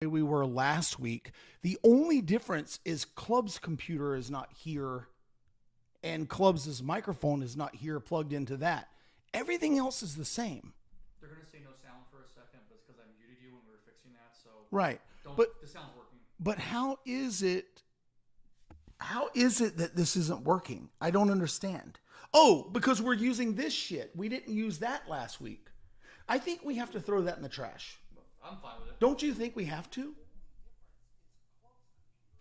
we were last week. The only difference is Club's computer is not here and Club's microphone is not here plugged into that. Everything else is the same. They're going to say no sound for a second, but it's because I muted you when we were fixing that. So right. the sound's working. But how is it that this isn't working? I don't understand. Oh, because we're using this shit. We didn't use that last week. I think we have to throw that in the trash. I'm fine with it. Don't you think we have to?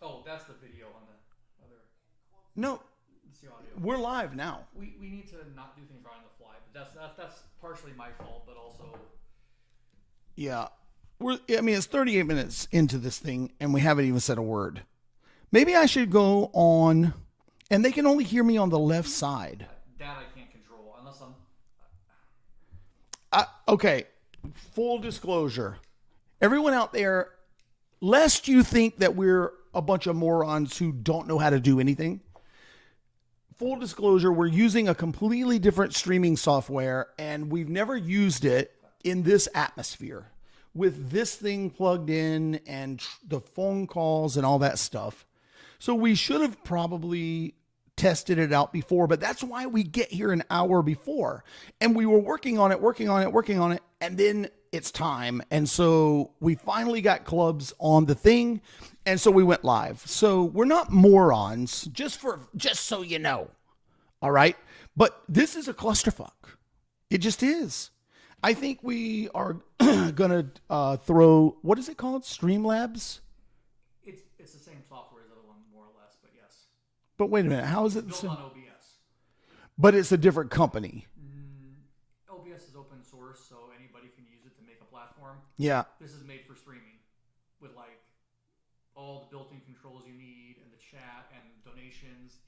Oh, that's the video on the other. No. It's the audio. We're live now. We need to not do things right on the fly, but that's partially my fault, but also. Yeah. It's 38 minutes into this thing and we haven't even said a word. Maybe I should go on, and they can only hear me on the left side. That I can't control unless I'm. Okay. Full disclosure. Everyone out there, lest you think that we're a bunch of morons who don't know how to do anything. Full disclosure, we're using a completely different streaming software and we've never used it in this atmosphere with this thing plugged in and the phone calls and all that stuff. So we should have probably tested it out before, but that's why we get here an hour before. And we were working on it. And then it's time. And so we finally got Clubs on the thing. And so we went live. So we're not morons, just so you know. All right. But this is a clusterfuck. It just is. I think we are going to throw, what is it called? Streamlabs? It's the same software as the other one, more or less, but yes. But wait a minute. How is it? Built on OBS. But it's a different company. OBS is open source, so anybody can use it to make a platform. Yeah. This is made for streaming with like all the built-in controls you need and the chat and donations,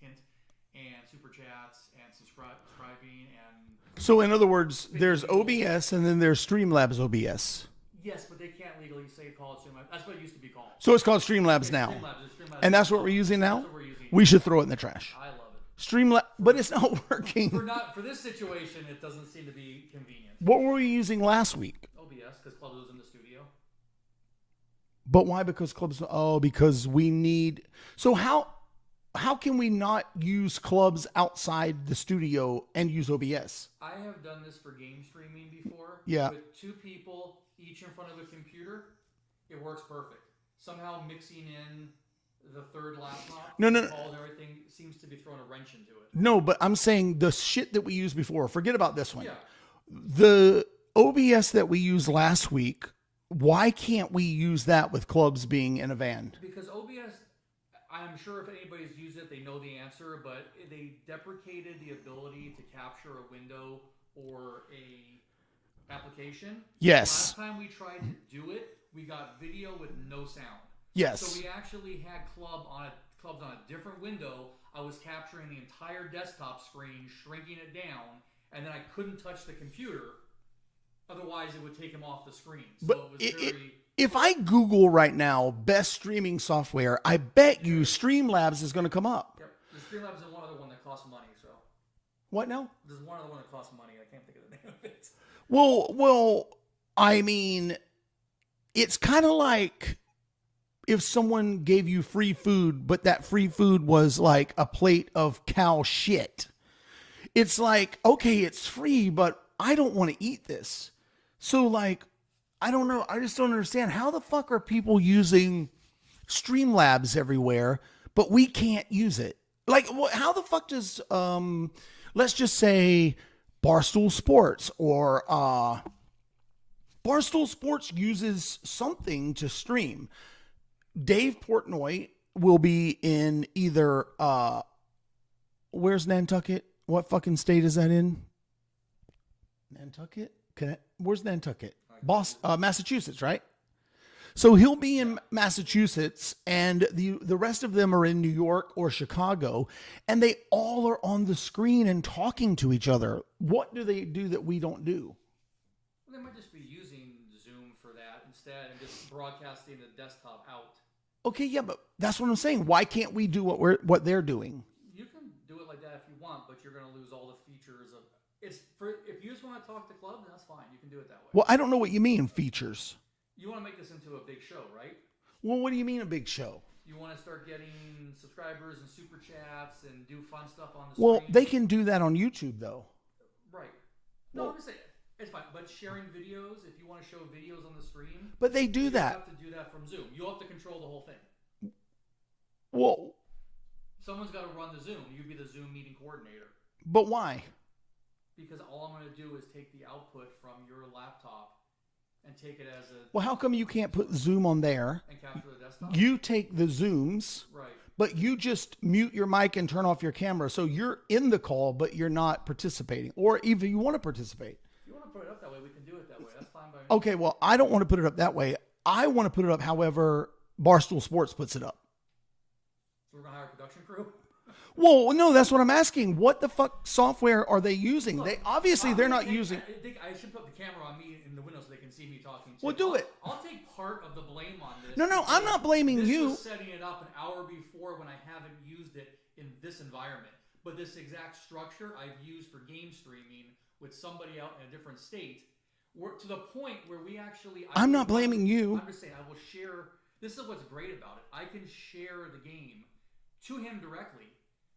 and super chats and subscribing and. So in other words, there's OBS and then there's Streamlabs OBS. Yes, but they can't legally call it Streamlabs. That's what it used to be called. So it's called Streamlabs now. Streamlabs And that's what we're using now? That's what we're using. We should throw it in the trash. I love it. Streamlabs, but it's not working. For this situation, it doesn't seem to be convenient. What were we using last week? OBS, because Club was in the studio. But why? Because Clubs, because we need, so how can we not use Clubs outside the studio and use OBS? I have done this for game streaming before. Yeah. With two people, each in front of a computer, it works perfect. Somehow mixing in the third laptop, No. calls, everything seems to be throwing a wrench into it. No, but I'm saying the shit that we used before, forget about this one. Yeah. The OBS that we used last week, why can't we use that with Clubs being in a van? Because OBS, I'm sure if anybody's used it, they know the answer, but they deprecated the ability to capture a window or a application. Yes. Last time we tried to do it, we got video with no sound. Yes. So we actually had Clubs on a different window. I was capturing the entire desktop screen, shrinking it down, and then I couldn't touch the computer. Otherwise, it would take him off the screen. So But it was if I Google right now, best streaming software, I bet you Streamlabs is going to come up. Yep. The Streamlabs is one other one that costs money. So What now? there's one other one that costs money. I can't think of the name of it. Well, I mean, it's kind of like if someone gave you free food, but that free food was like a plate of cow shit. It's like, okay, it's free, but I don't want to eat this. So like, I don't know. I just don't understand. How the fuck are people using Streamlabs everywhere, but we can't use it? Like, how the fuck does, let's just say Barstool Sports or Barstool Sports uses something to stream. Dave Portnoy will be in either, where's Nantucket? What fucking state is that in? Nantucket? Where's Nantucket? Boston, Massachusetts, right? So he'll be in Massachusetts and the rest of them are in New York or Chicago and they all are on the screen and talking to each other. What do they do that we don't do? Well, they might just be using Zoom for that instead and just broadcasting the desktop out. Okay, yeah, but that's what I'm saying. Why can't we do what they're doing? You can do it like that if you want, but you're going to lose all the features of if you just want to talk to Club, then that's fine. You can do it that way. Well, I don't know what you mean features. You want to make this into a big show, right? Well, what do you mean a big show? You want to start getting subscribers and super chats and do fun stuff on the Well, stream. they can do that on YouTube, though. Right. No, I'm just saying, it's fine. But sharing videos, if you want to show videos on the stream, But they do you that. have to do that from Zoom. You'll have to control the whole thing. Well, Someone's got to run the Zoom. You be the Zoom meeting coordinator. but why? Because all I'm going to do is take the output from your laptop and take it as a Well, how come you can't put Zoom on there? and capture the desktop. You take the Zooms, Right. but you just mute your mic and turn off your camera. So you're in the call, but you're not participating. Or even you want to participate. If you want to put it up that way, we can do it that way. That's fine by me. Okay, well, I don't want to put it up that way. I want to put it up however Barstool Sports puts it up. So we're going to hire a production crew. Well, no, that's what I'm asking. What the fuck software are they using? They obviously they're not using. I think I should put the camera on me in the window so they can see me talking. Well, do it. I'll take part of the blame on this. No, I'm not blaming this you. Was setting it up an hour before when I haven't used it in this environment. But this exact structure I've used for game streaming with somebody out in a different state. We're to the point where we actually. I'm not blaming you. I'm just saying I will share. This is what's great about it. I can share the game to him directly.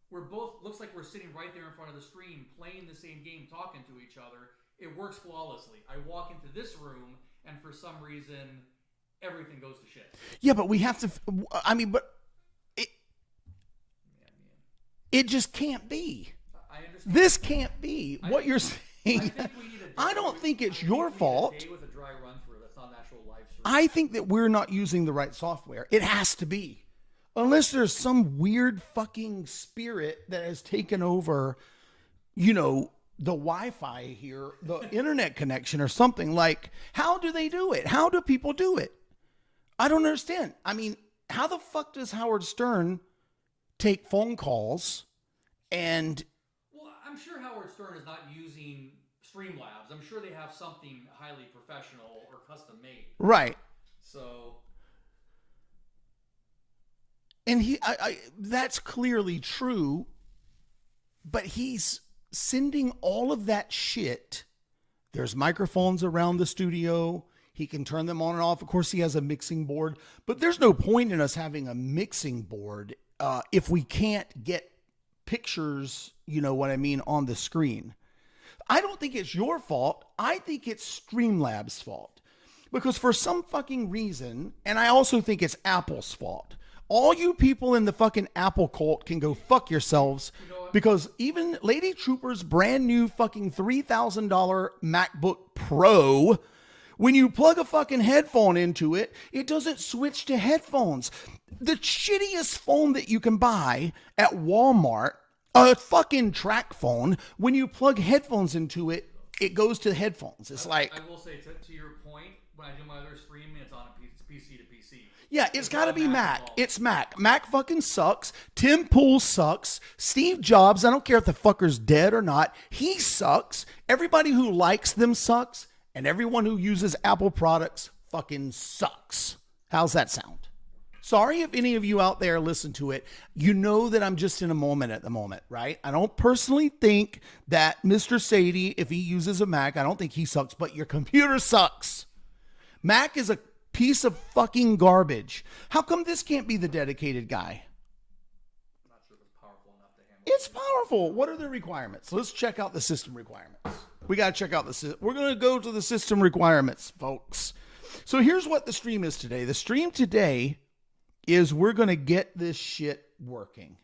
We're both, looks like we're sitting right there in front of the stream, playing the same game, talking to each other. It works flawlessly. I walk into this room, and for some reason, everything goes to shit. Yeah, but we have to. I mean, but it just can't be. I understand. This can't be what you're saying. I think we need a day. I don't think it's I think your we need a fault. day with a dry run through. That's not an actual live stream. I think that we're not using the right software. It has to be. Unless there's some weird fucking spirit that has taken over, you know, the Wi-Fi here, the internet connection or something. Like, how do they do it? How do people do it? I don't understand. I mean, how the fuck does Howard Stern take phone calls and... Well, I'm sure Howard Stern is not using Streamlabs. I'm sure they have something highly professional or custom made. Right. So... And that's clearly true, but he's sending all of that shit. There's microphones around the studio. He can turn them on and off. Of course, he has a mixing board, but there's no point in us having a mixing board if we can't get pictures, you know what I mean, on the screen. I don't think it's your fault. I think it's Streamlabs' fault. Because for some fucking reason, and I also think it's Apple's fault, all you people in the fucking Apple cult can go fuck yourselves, because even Lady Trooper's brand new fucking $3,000 MacBook Pro, when you plug a fucking headphone into it, it doesn't switch to headphones. The shittiest phone that you can buy at Walmart, a fucking track phone, when you plug headphones into it, it goes to headphones. It's like... I will say, to your point, when I do my other streaming, it's on a PC to PC. Yeah, it's got to be Mac. It's Mac. Mac fucking sucks. Tim Pool sucks. Steve Jobs, I don't care if the fucker's dead or not, he sucks. Everybody who likes them sucks. And everyone who uses Apple products fucking sucks. How's that sound? Sorry if any of you out there listen to it. You know that I'm just in a moment at the moment, right? I don't personally think that Mr. Sadie, if he uses a Mac, I don't think he sucks, but your computer sucks. Mac is a piece of fucking garbage. How come this can't be the dedicated guy? I'm not sure if it's powerful enough to handle. It's powerful. What are the requirements? Let's check out the system requirements. We got to check out we're going to go to the system requirements, folks. So here's what the stream is today. The stream today is we're going to get this shit working.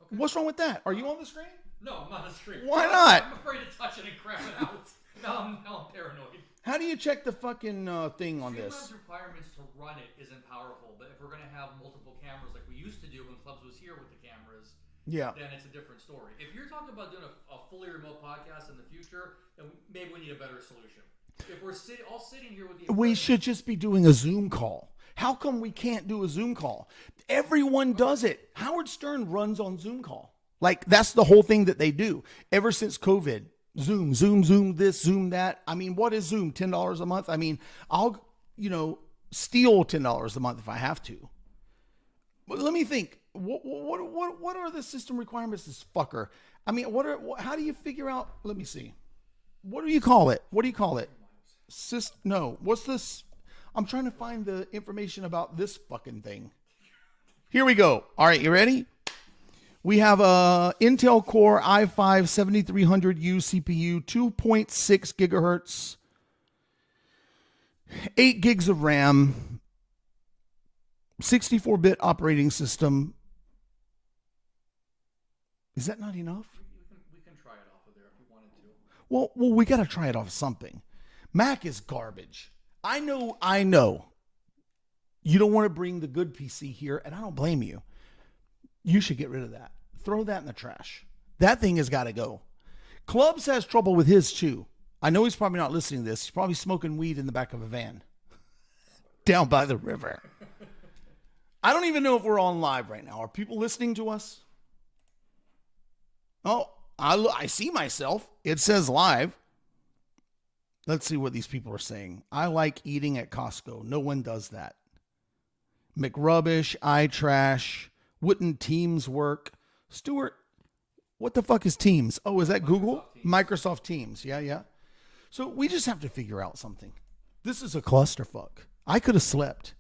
Okay. What's wrong with that? Are you on the screen? No, I'm not on the screen. Why not? I'm afraid to touch it and crap it out. Now I'm paranoid. How do you check the fucking thing on this? Streamlabs requirements to run it isn't powerful, but if we're going to have multiple cameras like we used to do when Clubs was here with the cameras, yeah, then it's a different story. If you're talking about doing a fully remote podcast in the future, then maybe we need a better solution. If we're all sitting here with the we should just be doing a Zoom call. How come we can't do a Zoom call? Everyone does it. Howard Stern runs on Zoom call. Like, that's the whole thing that they do ever since COVID. Zoom this, Zoom that. I mean, what is Zoom? $10 a month? I mean, I'll, steal $10 a month if I have to. But let me think. What are the system requirements, this fucker? I mean, how do you figure out? Let me see. What do you call it? What do you call it? No. What's this? I'm trying to find the information about this fucking thing. Here we go. All right, you ready? We have a Intel Core i5 7300U CPU, 2.6 gigahertz, 8 gigs of RAM, 64-bit operating system. Is that not enough? We can try it off of there if you wanted to. Well, we got to try it off something. Mac is garbage. I know. You don't want to bring the good PC here, and I don't blame you. You should get rid of that. Throw that in the trash. That thing has got to go. Clubs has trouble with his too. I know he's probably not listening to this. He's probably smoking weed in the back of a van down by the river. I don't even know if we're on live right now. Are people listening to us? Oh, I see myself. It says live. Let's see what these people are saying. I like eating at Costco. No one does that. McRubbish, iTrash, wouldn't Teams work? Stuart, what the fuck is Teams? Oh, is that Google? Microsoft Teams. Yeah. So we just have to figure out something. This is a clusterfuck. I could have slept.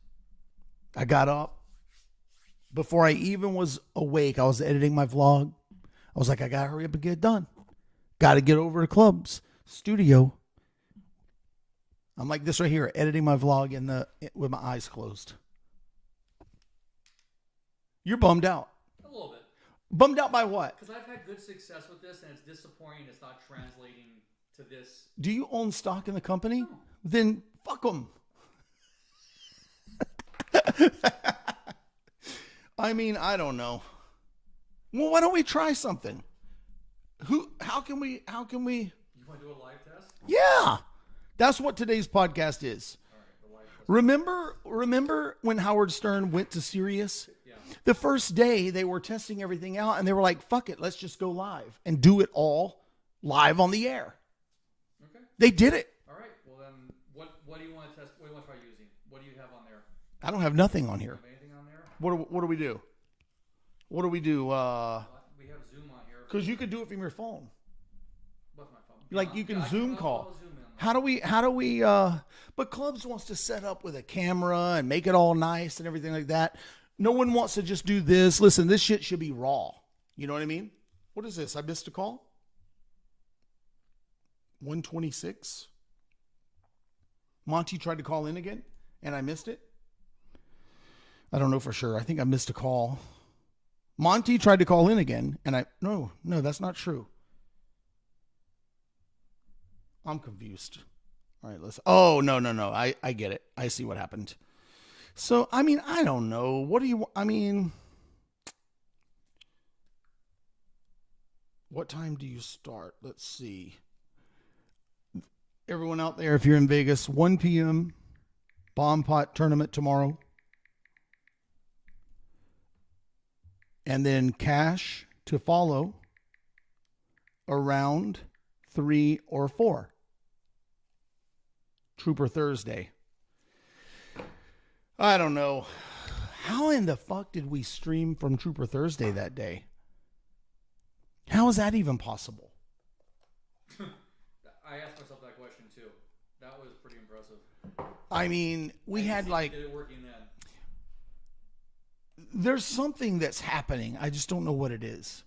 I got up. Before I even was awake, I was editing my vlog. I was like, I got to hurry up and get it done. Got to get over to Club's studio. I'm like this right here, editing my vlog with my eyes closed. You're bummed out. A little bit. Bummed out by what? Because I've had good success with this, and it's disappointing it's not translating to this. Do you own stock in the company? No. Then fuck them. I mean, I don't know. Well, why don't we try something? How can we? You want to do a live test? Yeah. That's what today's podcast is. All right, the live test. Remember when Howard Stern went to Sirius? Yeah. The first day they were testing everything out and they were like, fuck it, let's just go live and do it all live on the air. Okay. They did it. All right. Well, then what do you want to test? What do you want to try using? What do you have on there? I don't have nothing on here. Do you have anything on there? What do we do? What do we do? We have Zoom on here. Because you could do it from your phone. What's my phone? Like you can I Zoom I'll call. Zoom in. How do we but Clubs wants to set up with a camera and make it all nice and everything like that. No one wants to just do this. Listen, this shit should be raw. You know what I mean? What is this? I missed a call? 126. Monty tried to call in again and I missed it. I don't know for sure. I think I missed a call. Monty tried to call in again and no, that's not true. I'm confused. All right, listen. Oh, no. I get it. I see what happened. So, I mean, I don't know. What time do you start? Let's see. Everyone out there, if you're in Vegas, 1 p.m., Bomb Pot tournament tomorrow. And then cash to follow around 3 or 4. Trooper Thursday. I don't know. How in the fuck did we stream from Trooper Thursday that day? How is that even possible? I asked myself that question too. That was pretty impressive. I mean, we had like... Did it working then? There's something that's happening. I just don't know what it is.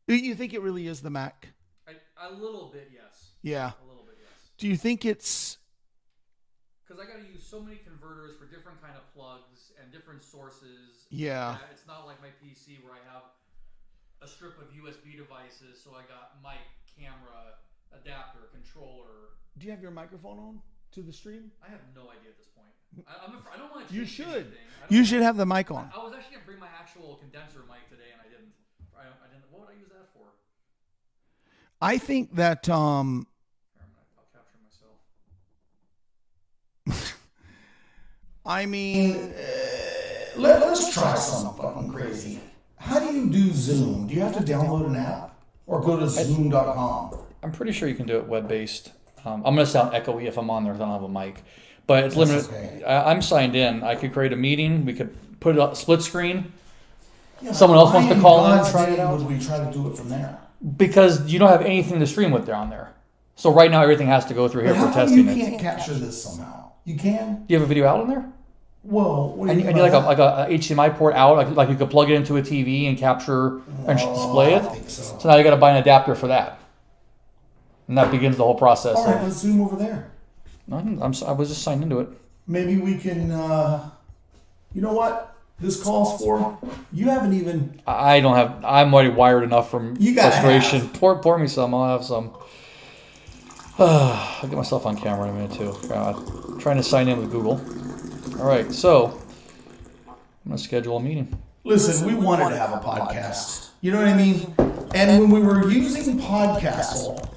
You think it really is the Mac? A little bit, yes. Yeah. A little bit, yes. Do you think it's... Because I got to use so many converters for different kind of plugs and different sources. Yeah. It's not like my PC where I have a strip of USB devices. So I got mic, camera, adapter, controller. Do you have your microphone on to the stream? I have no idea at this point. I don't want to. You should. You should have the mic on. I was actually gonna bring my actual condenser mic today, and I didn't. I didn't. What would I use that for? I think that Here, I'll capture myself. I mean, let's try something fucking crazy. How do you do Zoom? Do you have to download an app or go to zoom.com? I'm pretty sure you can do it web-based. I'm going to sound echoey if I'm on there because I don't have a mic. But it's limited. Okay. I'm signed in. I could create a meeting. We could put it up split screen. Yeah, someone else wants to call in and try it out. Would we try to do it from there? Because you don't have anything to stream with there on there. So right now everything has to go through here for testing You it. can't capture this somehow. You can? Do you have a video out on there? Whoa. What do I you need, I mean need by like a HDMI port out, like you could plug it into a TV and capture and display it. I think so. So now you got to buy an adapter for that, and that begins the whole process. All right, let's zoom over there. I was just signed into it. Maybe we can, you know what this calls for? You haven't even, I don't have. I'm already wired enough from You gotta frustration. Pour me some. I'll have some. I'll get myself on camera in a minute too. God, trying to sign in with Google. All right, so I'm gonna schedule a meeting. listen, we wanted to have a podcast. You know what I mean? And when we were using Podcastle,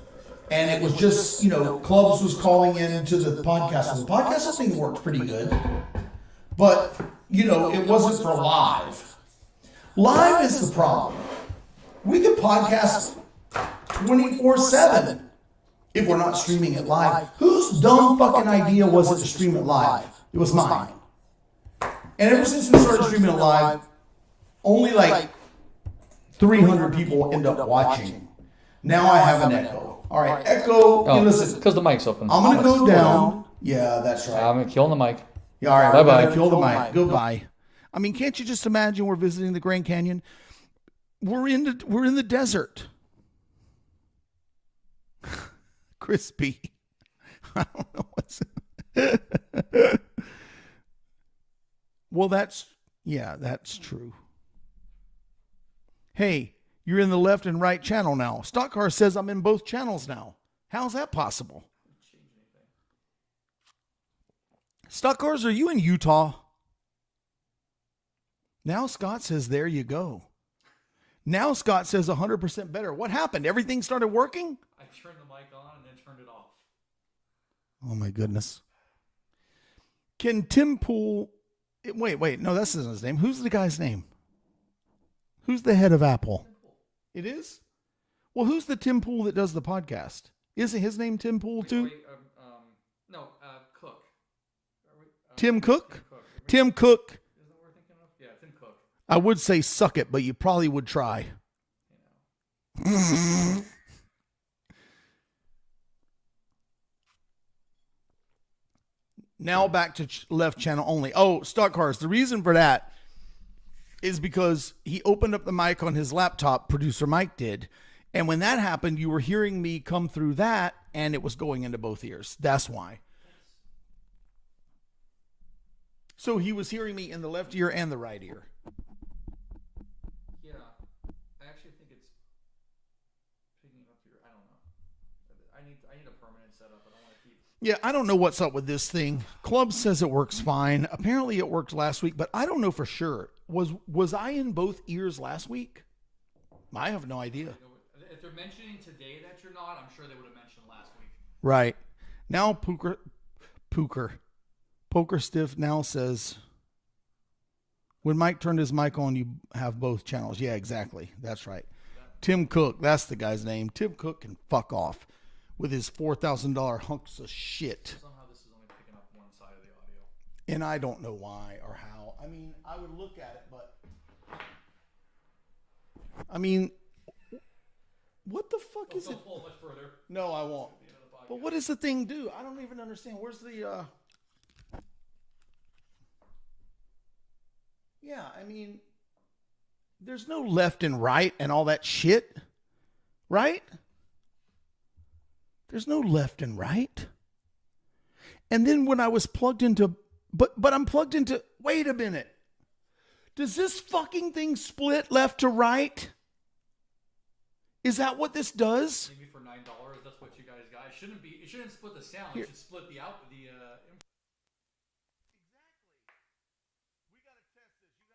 and it was just, Clubs was calling into the Podcastle. The Podcastle thing worked pretty good. But, it wasn't for live. Live is the problem. We could podcast 24/7 if we're not streaming it live. Whose dumb fucking idea was it to stream it live? It was mine. And ever since we started streaming it live, only like 300 people end up watching. Now I have an echo. All right, echo. Oh, Listen, because the mic's open. I'm going to go down. Yeah, that's right. I'm killing the mic. Yeah, all right, Bye-bye. Kill the mic. Goodbye. I mean, can't you just imagine we're visiting the Grand Canyon? We're in the desert. Crispy. I don't know what's. Well, that's true. Hey, you're in the left and right channel now. Stock Car says I'm in both channels now. How's that possible? Stock Cars, are you in Utah? Now Scott says, there you go. Now Scott says 100% better. What happened? Everything started working? I turned the mic on and then turned it off. Oh my goodness. Can Tim Pool... Wait. No, that's not his name. Who's the guy's name? Who's the head of Apple? It is? Well, who's the Tim Pool that does the podcast? Isn't his name Tim Pool too? Cook. Tim Cook? Tim Cook. Tim Cook. Isn't that what we're thinking of? Yeah, Tim Cook. I would say suck it, but you probably would try. Now back to left channel only. Oh, Stock Cars. The reason for that is because he opened up the mic on his laptop, producer Mike did. And when that happened, you were hearing me come through that, and it was going into both ears. That's why. So he was hearing me in the left ear and the right ear. Yeah, I actually think it's picking up your. I don't know. I need a permanent setup. I don't want to keep. Yeah, I don't know what's up with this thing. Club says it works fine. Apparently it worked last week, but I don't know for sure. Was I in both ears last week? I have no idea. If they're mentioning today that you're not, I'm sure they would have mentioned last week. Right. Now Poker Stiff now says, when Mike turned his mic on, you have both channels. Yeah, exactly. That's right. Tim Cook, that's the guy's name. Tim Cook can fuck off with his $4,000 hunks of shit. Somehow this is only picking up one side of the audio. And I don't know why or how. I mean, I would look at it, but I mean, what the fuck is it? Don't pull much further. No, I won't. But what does the thing do? I don't even understand. Where's the Yeah, I mean, there's no left and right and all that shit. Right? There's no left and right. And then when I was plugged into but I'm plugged into wait a minute. Does this fucking thing split left to right? Is that what this does? Maybe for $9, that's what you guys got. It shouldn't split the sound. It should split the input. You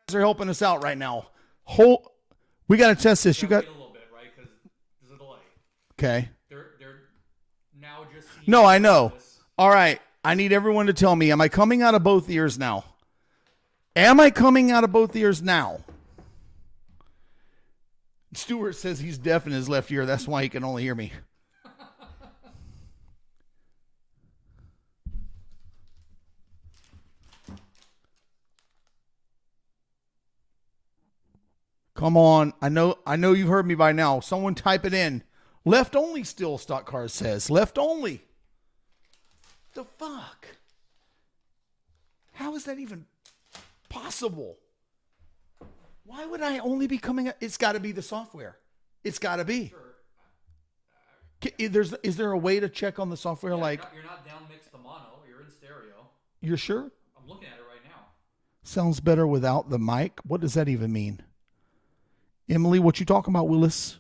guys are helping us out right now. We got to test this. You got a little bit, right? Because there's a delay. Okay. They're now just seeing No, I know. this. All right. I need everyone to tell me, am I coming out of both ears now? Am I coming out of both ears now? Stuart says he's deaf in his left ear. That's why he can only hear me. Come on. I know you've heard me by now. Someone type it in. Left only still, Stock Cars says. Left only. The fuck? How is that even possible? Why would I only be coming up? It's got to be the software. It's got to be. Sure. Is there a way to check on the software? Yeah, Like, you're not down mixed to mono. You're in stereo. you're sure? I'm looking at it right now. Sounds better without the mic. What does that even mean? Emily, what you talking about, Willis?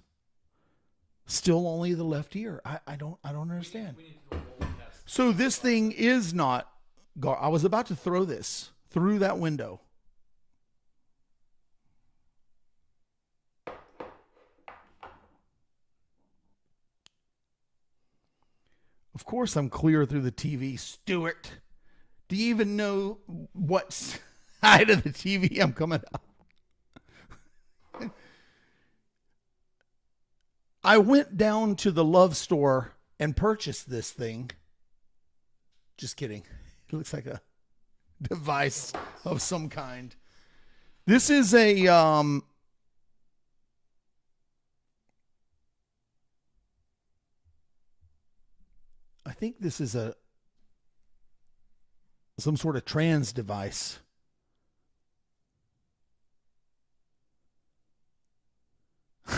Still only the left ear. I don't understand. We need to do a whole test. So this thing is not. I was about to throw this through that window. Of course, I'm clear through the TV, Stuart. Do you even know what side of the TV I'm coming out? I went down to the Love store and purchased this thing. Just kidding. It looks like a device of some kind. This is a I think this is some sort of trans device.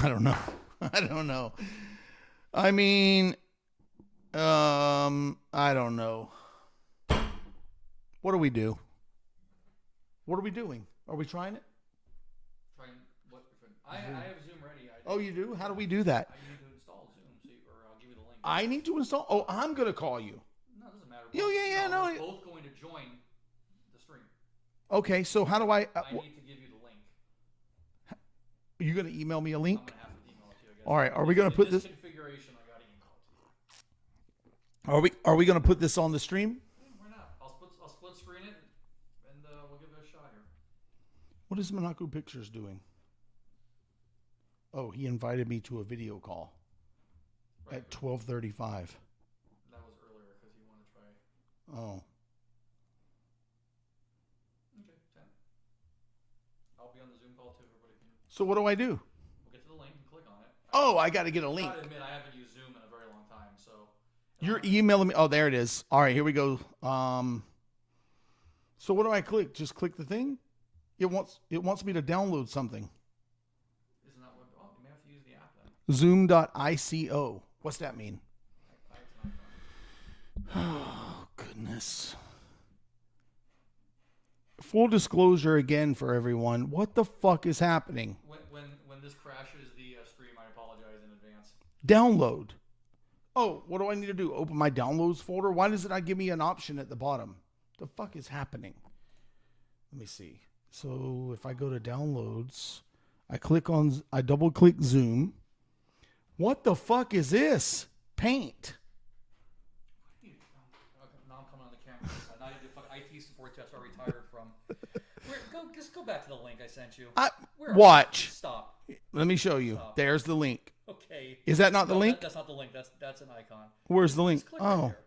I don't know. I don't know. I mean, I don't know. What do we do? What are we doing? Are we trying it? Trying what? I have Zoom ready. Oh, you do? How do we do that? I need to install Zoom, or I'll give you the link. I need to install. Oh, I'm going to call you. No, it doesn't matter. No. We're both going to join the stream. Okay, so how do I? I need to give you the link. Are you going to email me a I'm link? gonna have to email it to you. I guess. All right. Are we going to put this? Configuration? I gotta email it to you. Are we going to put this on the stream? Why not? I'll split screen it, and we'll give it a shot here. What is Monaco Pictures doing? Oh, he invited me to a video call Right. at 12:35. That was earlier because you want to try. Oh, Okay, 10. I'll be on the Zoom call too. Everybody can. so what do I do? We'll get to the link and click on it. Oh, I got to get a I link. gotta admit, I haven't used Zoom in a very long time, so. You're emailing me. Oh, there it is. All right, here we go. So what do I click? Just click the thing. It wants me to download something. Isn't that what? Oh, you may have to use the app then. Zoom.ico. What's that mean? It's an icon. Oh, goodness. Full disclosure again for everyone. What the fuck is happening? When this crashes the stream, I apologize in advance. Download. Oh, what do I need to do? Open my downloads folder? Why does it not give me an option at the bottom? The fuck is happening? Let me see. So if I go to downloads, I double click Zoom. What the fuck is this? Paint. Okay, now I'm coming on the camera. Now you do fuck IT support test I retired from. Just go back to the link I sent you. Where are Watch. you? Stop. Let me show you. Stop. There's the link. Okay. Is that not the No, link? That's not the link. That's an icon. Where's the link? Just click right Oh, there.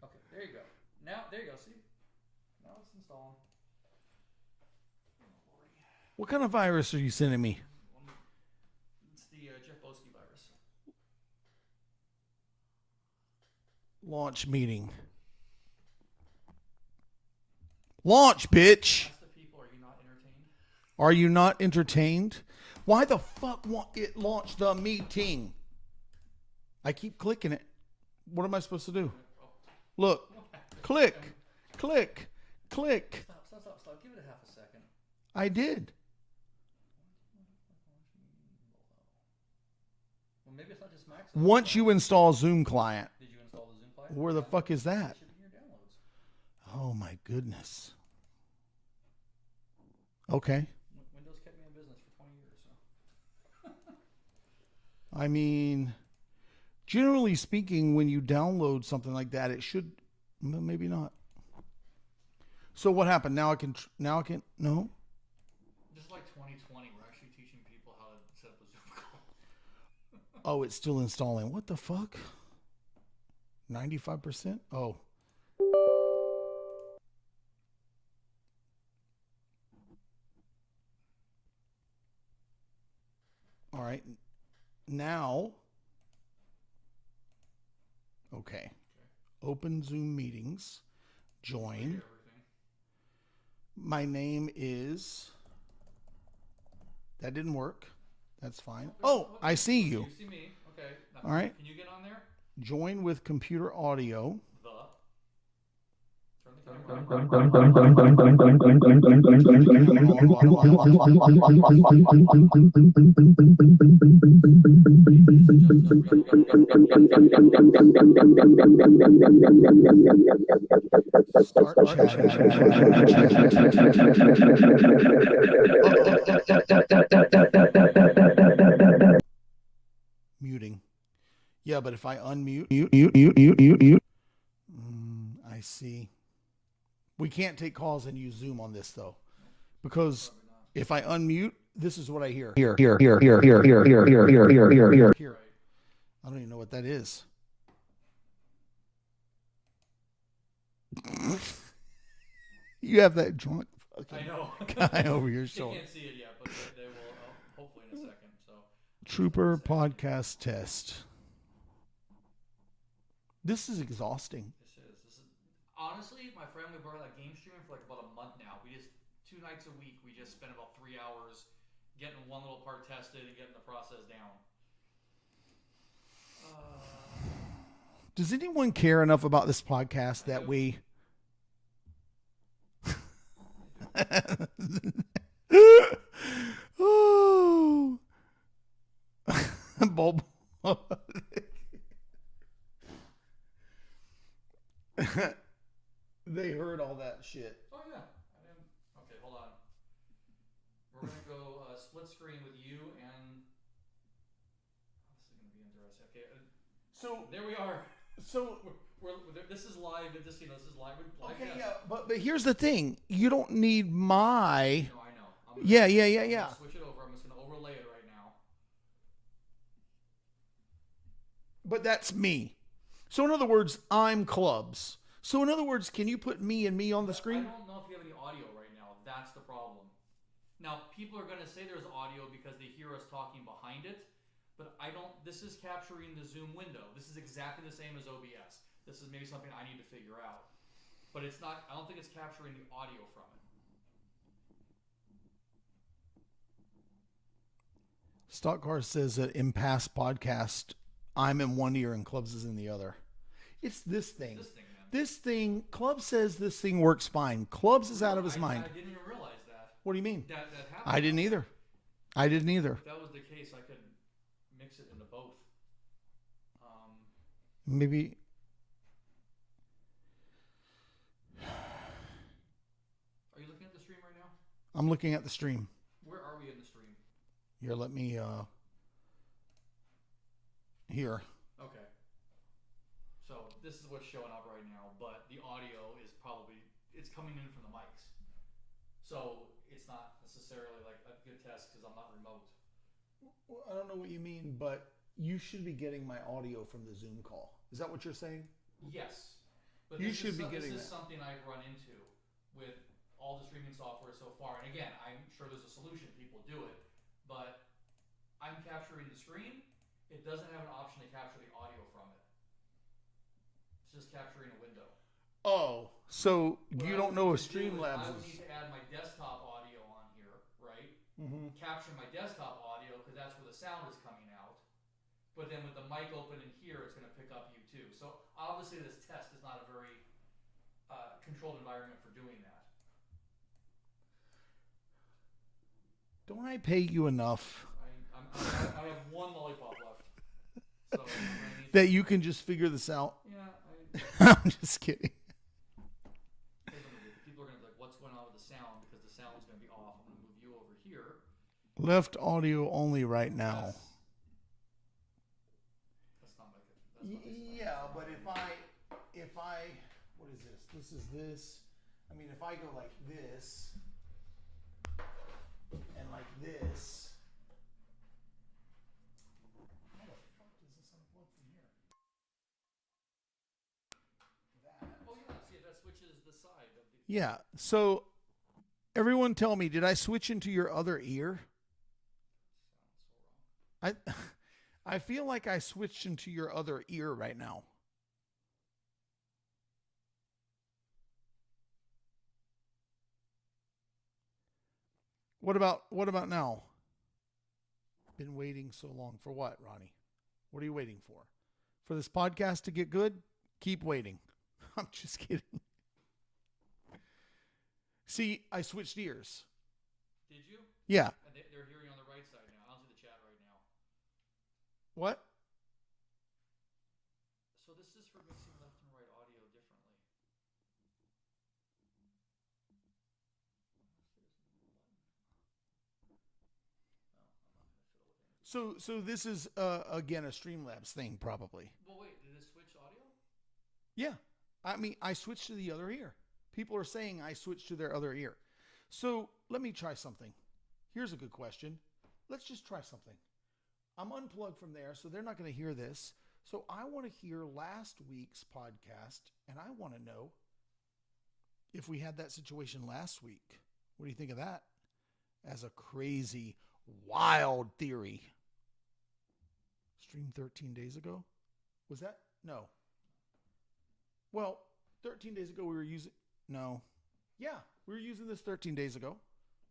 Okay, there you go. Now, there you go. See? Now it's installing. what kind of virus are you sending me? It's the Jeff Boski virus. Launch meeting. Launch, bitch. Ask the people, are you not entertained? Are you not entertained? Why the fuck won't it launch the meeting? I keep clicking it. What am I supposed to do? Look. Click. Click. Click. Stop. Give it a half a second. I did. Well, maybe it's not just Max. Once you install Zoom client. Did you install the Zoom client? Where the fuck is that? It should be in your downloads. Oh my goodness. Okay. Windows kept me in business for 20 years, so. I mean, generally speaking, when you download something like that, it should, maybe not. So what happened? Now I can, no? Just like 2020, we're actually teaching people how to set up a Zoom call. Oh, it's still installing. What the fuck? 95%? Oh. All right. Now. Okay. Open Zoom meetings. Join. Everything. My name is. That didn't work. That's fine. Oh, I see you. You see me. Okay. Now, All right. Can you get on there? Join with computer audio. Turn the camera Start muting. Yeah, but if I unmute, I see. We can't take calls and use Zoom on this though, because if I unmute, this is what I hear. Here. I don't even know what that is. You have that drunk I fucking know. guy over your They shoulder. can't see it yet, but they will hopefully in a second. So Trooper podcast test. This is exhausting. this is honestly, my friend, we've been like game streaming for like about a month now. We just 2 nights a week. We just spend about 3 hours getting one little part tested and getting the process down. Does anyone care enough about this podcast that we? Oh, Bulb. They heard all that shit. Oh yeah. I didn't. Okay, hold on. We're gonna go split screen with you and. This is gonna be interesting. Okay, So, there we are. so This is live. This this is live. Live okay, test. yeah, but here's the thing: you don't need my. No, I know. Yeah. I'm gonna switch it over. I'm just gonna overlay it right now. But that's me. So in other words, I'm Clubs. So in other words, can you put me and me on the screen? I don't know if you have any audio right now. That's the problem. Now, people are going to say there's audio because they hear us talking behind it, but I don't. This is capturing the Zoom window. This is exactly the same as OBS. This is maybe something I need to figure out. But it's not, I don't think it's capturing the audio from it. Stock Car says that in past podcast, I'm in one ear and Clubs is in the other. It's this thing. This thing, man. This thing, Clubs says this thing works fine. Clubs is out of his mind. I didn't even realize that. What do you mean? That happened. I didn't either. If that was the case, I could mix it into both. Maybe. Are you looking at the stream right now? I'm looking at the stream. Where are we in the stream? Here, let me, here. Okay. So this is what's showing up right now, but the audio is probably, it's coming in from the mics. So it's not necessarily like a good test because I'm not remote. Well, I don't know what you mean, but you should be getting my audio from the Zoom call. Is that what you're saying? Yes. But You this should is, be getting This is that. something I've run into with all the streaming software so far. And again, I'm sure there's a solution. People do it. But I'm capturing the screen. It doesn't have an option to capture the audio from it. It's just capturing a window. Oh, so What you I don't would know need if to do is Streamlabs I would is. need to add my desktop audio on here, right? Mhm. Capture my desktop audio because that's where the sound is coming out. But then with the mic open in here, it's going to pick up you too. So obviously this test is not a very controlled environment for doing that. Don't I pay you enough I have one lollipop left. So I'm gonna need that you can just figure this out? yeah, I'm just kidding. people are going to be like, what's going on with the sound? Because the sound is going to be off. I'm going to move you over here. Left audio only right now. That's not like it. Yeah, but if I, what is this? This is this. I mean, if I go like this and like this. How the fuck does this unplug from here? Oh yeah, see if that switches the side of the. Yeah. So, everyone, tell me, did I switch into your other ear? I feel like I switched into your other ear right now. What about now? Been waiting so long for what, Ronnie? What are you waiting for? For this podcast to get good? Keep waiting. I'm just kidding. See, I switched ears. Did you? Yeah. And they're hearing on the right side now. I don't see the chat right now. What? So this is for mixing left and right audio differently. No, I'm not going to fiddle with anything. So this is again a Streamlabs thing, probably. Well, wait, did it switch audio? Yeah. I mean, I switched to the other ear. People are saying I switched to their other ear. So let me try something. Here's a good question. Let's just try something. I'm unplugged from there, so they're not going to hear this. So I want to hear last week's podcast, and I want to know if we had that situation last week. What do you think of that? As a crazy, wild theory. Stream 13 days ago? Was that? No. Well, 13 days ago we were using... No. Yeah, we were using this 13 days ago.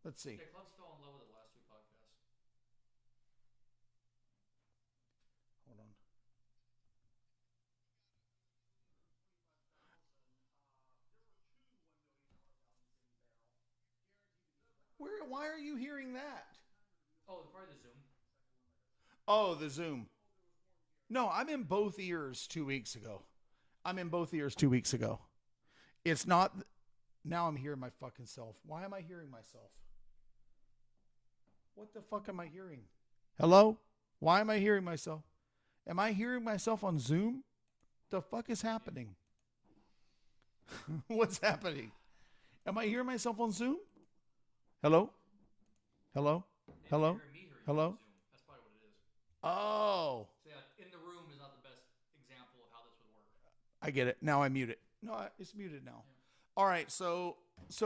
Let's see. Yeah, Clubs fell in love with the last two podcasts. Hold on. Why are you hearing that? Oh, probably the Zoom. Oh, the Zoom. No, I'm in both ears 2 weeks ago. It's not. Now I'm hearing my fucking self. Why am I hearing myself? What the fuck am I hearing? Hello? Why am I hearing myself? Am I hearing myself on Zoom? The fuck is happening? What's happening? Am I hearing myself on Zoom? Hello? Hello? Hello? Hearing me hear you Hello? on Zoom. That's probably what it is. Oh, So yeah, in the room is not the best example of how this would work. I get it. Now I mute it. No, it's muted now. Yeah. All right, so it's a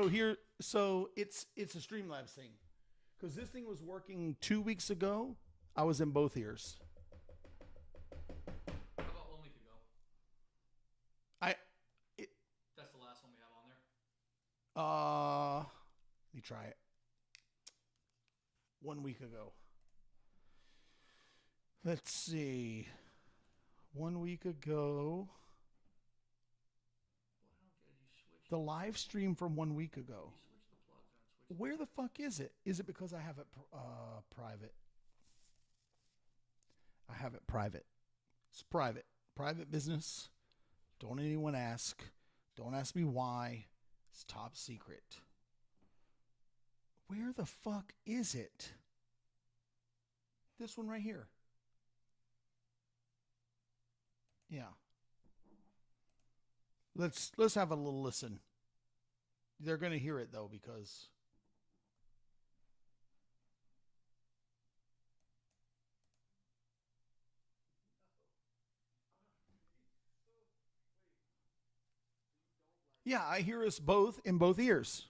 Streamlabs thing, because this thing was working 2 weeks ago. I was in both ears. How about 1 week ago? That's the last one we have on there. Let me try it. 1 week ago. Let's see. 1 week ago. Well, I don't get it. You switch. The live stream from 1 week ago. You switch the plugs and switch. Where the fuck is it? Is it because I have it private? I have it private. It's private. Private business. Don't anyone ask. Don't ask me why. It's top secret. Where the fuck is it? This one right here. Yeah. Let's have a little listen. They're going to hear it though, because yeah, I hear us both in both ears.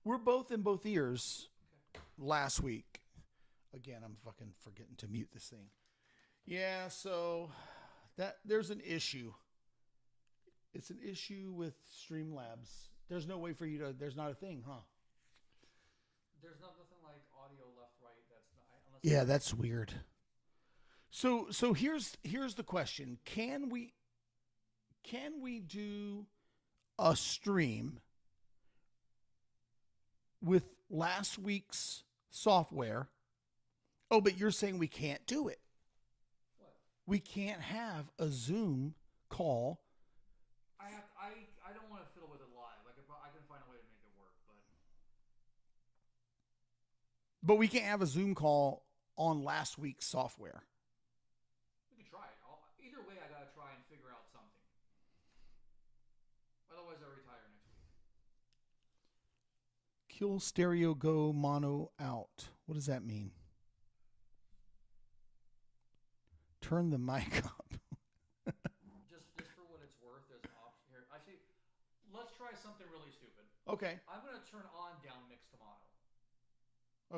We're both in both ears last week. Again, I'm fucking forgetting to mute this thing. Yeah, so that there's an issue. It's an issue with Streamlabs. There's no way for you to, there's not a thing, huh? There's nothing like audio left, right. That's not, unless Yeah, that's weird. So here's the question. Can we do a stream with last week's software? Oh, but you're saying we can't do it. What? We can't have a Zoom call. I don't want to fiddle with it live. I can find a way to make it work, But we can't have a Zoom call on last week's software. we can try it. Either way, I gotta try and figure out something. Otherwise, I retire next week. Kill stereo go mono out. What does that mean? Turn the mic up. Just for what it's worth, there's an option here. Actually, let's try something really stupid. Okay. I'm gonna turn on down mix to mono,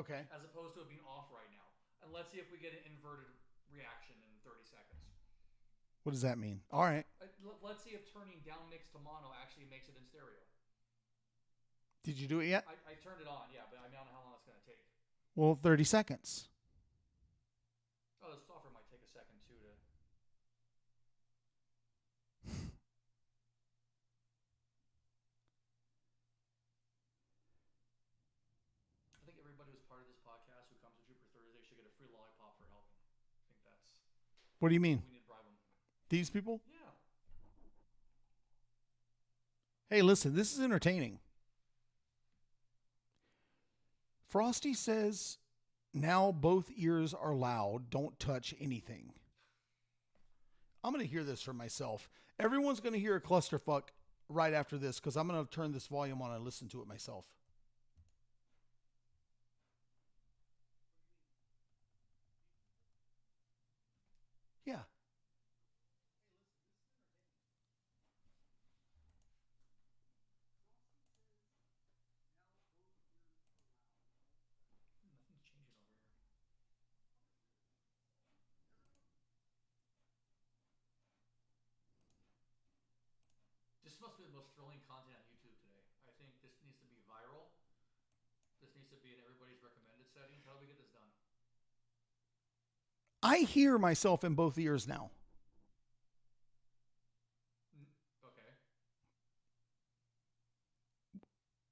Okay. as opposed to it being off right now, and let's see if we get an inverted reaction in 30 seconds. What does that mean? All right. Let's see if turning down mix to mono actually makes it in stereo. Did you do it yet? I turned it on, yeah, but I don't know how long it's going to take. Well, 30 seconds. Oh, the software might take a second too to. I think everybody who's part of this podcast who comes to Jupiter Thursday should get a free lollipop for helping. I think that's. What do you mean? We need to bribe them. These people? Yeah. Hey, listen, this is entertaining. Frosty says, now both ears are loud. Don't touch anything. I'm going to hear this for myself. Everyone's going to hear a clusterfuck right after this because I'm going to turn this volume on and listen to it myself. Yeah. Nothing's changing over here. This must be the most thrilling content on YouTube today. I think this needs to be viral. This needs to be in everybody's recommended settings. How do we get this done? I hear myself in both ears now. Okay.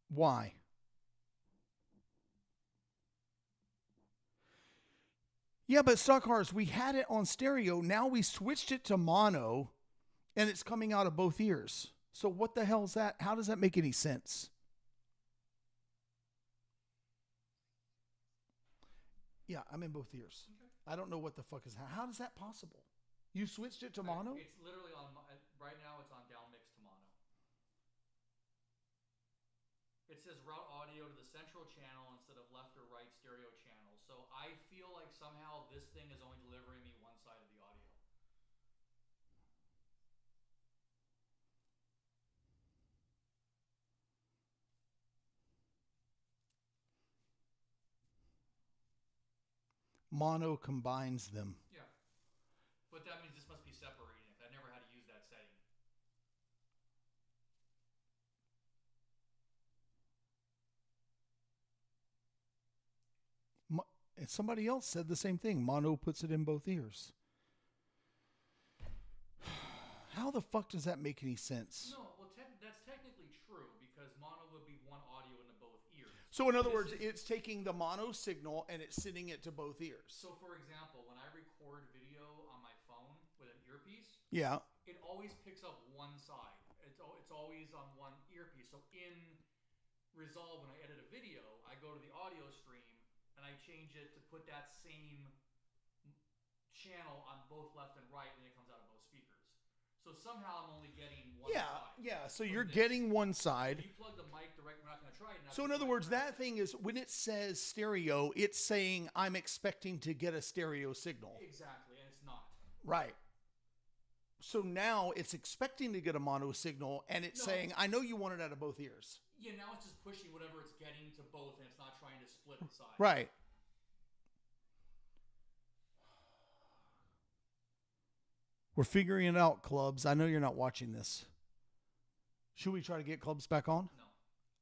Why? Yeah, but Stock Cars, we had it on stereo. Now we switched it to mono and it's coming out of both ears. So what the hell is that? How does that make any sense? Yeah, I'm in both ears. Okay. I don't know what the fuck is. How is that possible? You switched it to mono? It's literally on right now. It's on down mix to mono. It says route audio to the central channel instead of left or right stereo channel. So I feel like somehow this thing is only delivering me one side of the audio. Mono combines them. Yeah. But that means this must be separating it. I never had to use that setting. And somebody else said the same thing. Mono puts it in both ears. How the fuck does that make any sense? No, well, that's technically true because mono would be one audio into both ears. So in other words, it's taking the mono signal and it's sending it to both ears. So for example, when I record video on my phone with an earpiece, Yeah. it always picks up one side. It's always on one earpiece. So in Resolve, when I edit a video, I go to the audio stream and I change it to put that same channel on both left and right, and it comes out of both speakers. So somehow I'm only getting one side. Yeah. So you're getting one side. If you plug the mic direct, we're not going to try it. So in other words, that thing is when it says stereo, it's saying I'm expecting to get a stereo signal. Exactly, and it's not. Right. So now it's expecting to get a mono signal and it's No. saying, I know you want it out of both ears. Yeah, now it's just pushing whatever it's getting to both, and it's not trying to split the side. Right. We're figuring it out, Clubs. I know you're not watching this. Should we try to get Clubs back on? No.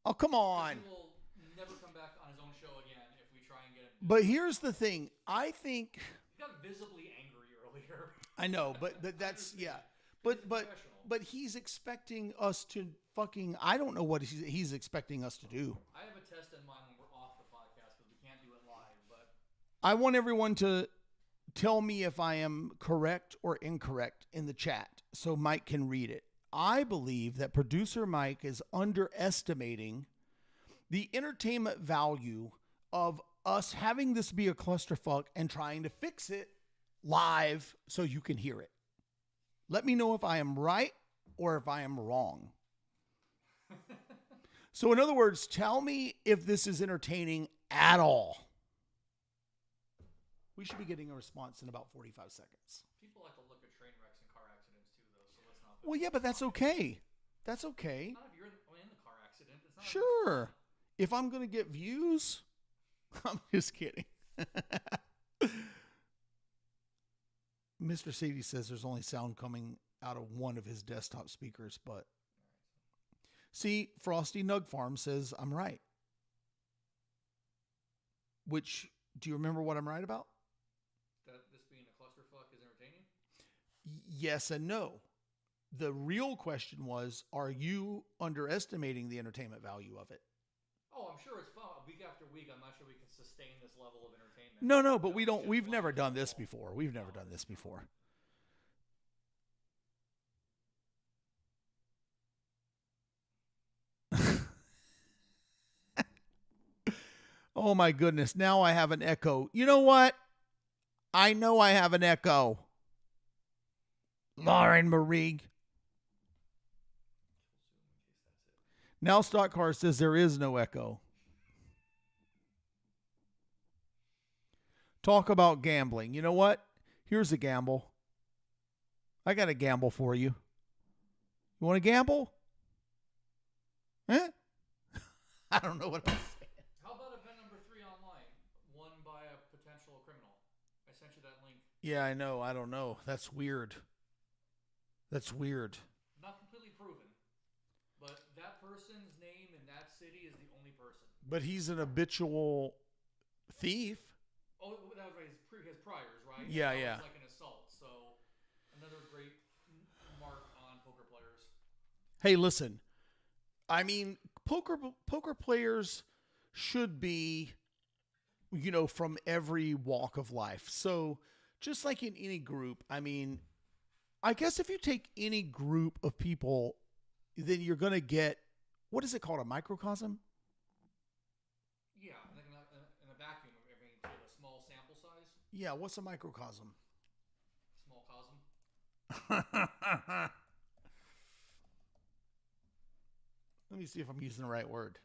Oh, come on. He will never come back on his own show again if we try and get him. But here's the thing. I think He got visibly angry earlier. I know, but that's yeah. But he's expecting us to fucking I don't know what he's expecting us to do. I have a test in mind when we're off the podcast because we can't do it live. But I want everyone to tell me if I am correct or incorrect in the chat so Mike can read it. I believe that producer Mike is underestimating the entertainment value of us having this be a clusterfuck and trying to fix it live so you can hear it. Let me know if I am right or if I am wrong. So in other words, tell me if this is entertaining at all. We should be getting a response in about 45 seconds. people like to look at train wrecks and car accidents too, though. So let's not. Well, yeah, but that's okay. That's okay. Not if you're in the car accident. It's not Sure. If I'm going to get views, I'm just kidding. Mr. Sadie says there's only sound coming out of one of his desktop speakers, but See, Frosty Nug Farm says I'm right. Which, do you remember what I'm right about? That this being a clusterfuck is entertaining? Yes and no. The real question was, are you underestimating the entertainment value of it? Oh, I'm sure it's fun. Week after week, I'm not sure we can sustain this level of entertainment. No, but we've never done this before. We've never done this before. Oh my goodness. Now I have an echo. You know what? I know I have an echo. Lauren Marie. Now Stock Car says there is no echo. Talk about gambling. You know what? Here's a gamble. I got a gamble for you. You want to gamble? Huh? I don't know what I'm saying. How about event number 3 online, won by a potential criminal? I sent you that link. Yeah, I know. I don't know. That's weird. That's weird. Not completely proven, but that person's name in that city is the only person. But he's an habitual thief. Oh, that was right. His priors, right? Yeah, That yeah. was like an assault. So another great mark on poker players. Hey, listen. I mean, poker players should be, from every walk of life. So just like in any group, I mean, I guess if you take any group of people, then you're going to get, what is it called? A microcosm? Yeah, like in a vacuum of everything, you have a small sample size, Yeah. What's a microcosm? small cosm. Let me see if I'm using the right word.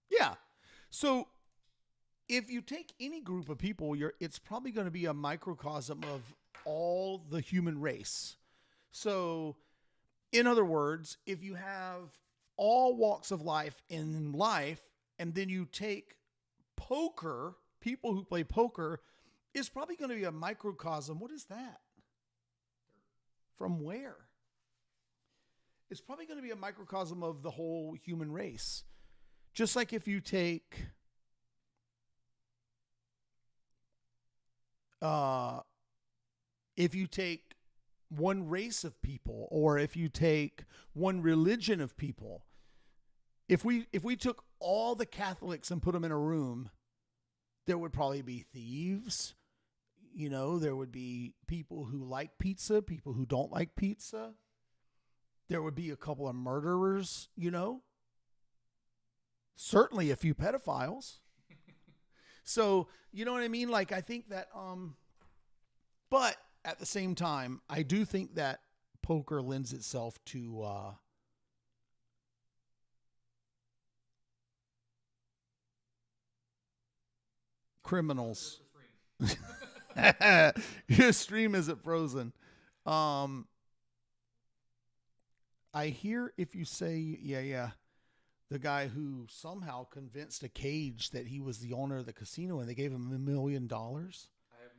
Yeah. So if you take any group of people, it's probably going to be a microcosm of all the human race. So in other words, if you have all walks of life in life, and then you take poker, people who play poker, is probably going to be a microcosm. What is that? From where? It's probably going to be a microcosm of the whole human race. Just like if you take one race of people, or if you take one religion of people, if we took all the Catholics and put them in a room, there would probably be thieves. There would be people who like pizza, people who don't like pizza. There would be a couple of murderers, Certainly a few pedophiles. So, you know what I mean? Like, I think that, but at the same time, I do think that poker lends itself to, criminals. Your stream isn't frozen. I hear if you say, yeah, the guy who somehow convinced a cage that he was the owner of the casino and they gave him $1 million. I have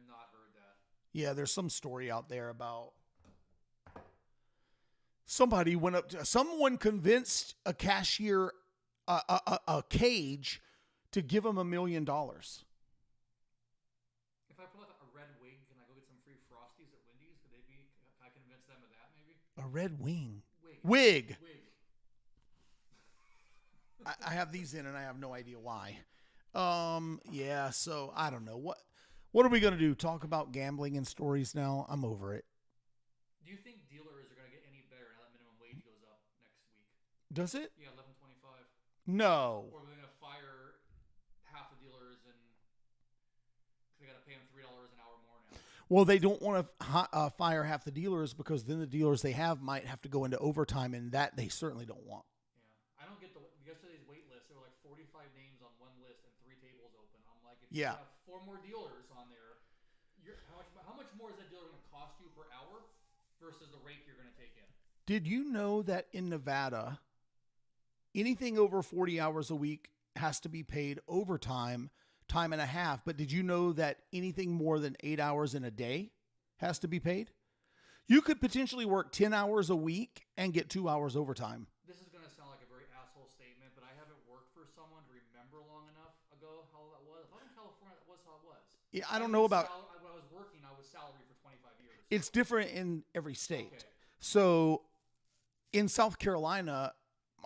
not heard that. Yeah, there's some story out there about someone convinced a cashier, a cage, to give him $1 million. If I put like a red wig, can I go get some free Frosties at Wendy's? Can I convince them of that maybe? A red wing. Wig. Wig. I have these in and I have no idea why. Yeah, so I don't know. What are we going to do? Talk about gambling and stories now? I'm over it. Do you think dealers are going to get any better now that minimum wage goes up next week? Does it? Yeah, $11.25. No. Or are we going to fire half the dealers and they got to pay them $3 an hour more now? Well, they don't want to fire half the dealers because then the dealers they have might have to go into overtime, and that they certainly don't want. Yeah, I don't get yesterday's wait list. There were like 45 names on one list and 3 tables open. I'm like, if you have 4 more dealers on there, how much more is that dealer going to cost you per hour versus the rate you're going to take in? Did you know that in Nevada, anything over 40 hours a week has to be paid overtime, time and a half? But did you know that anything more than 8 hours in a day has to be paid? You could potentially work 10 hours a week and get 2 hours overtime. This is going to sound like a very asshole statement, but I haven't worked for someone to remember long enough ago how that was. I thought in California that was how it was. Yeah, I don't know about. When I was working, I was salary for 25 years. It's different in every state. Okay. So in South Carolina,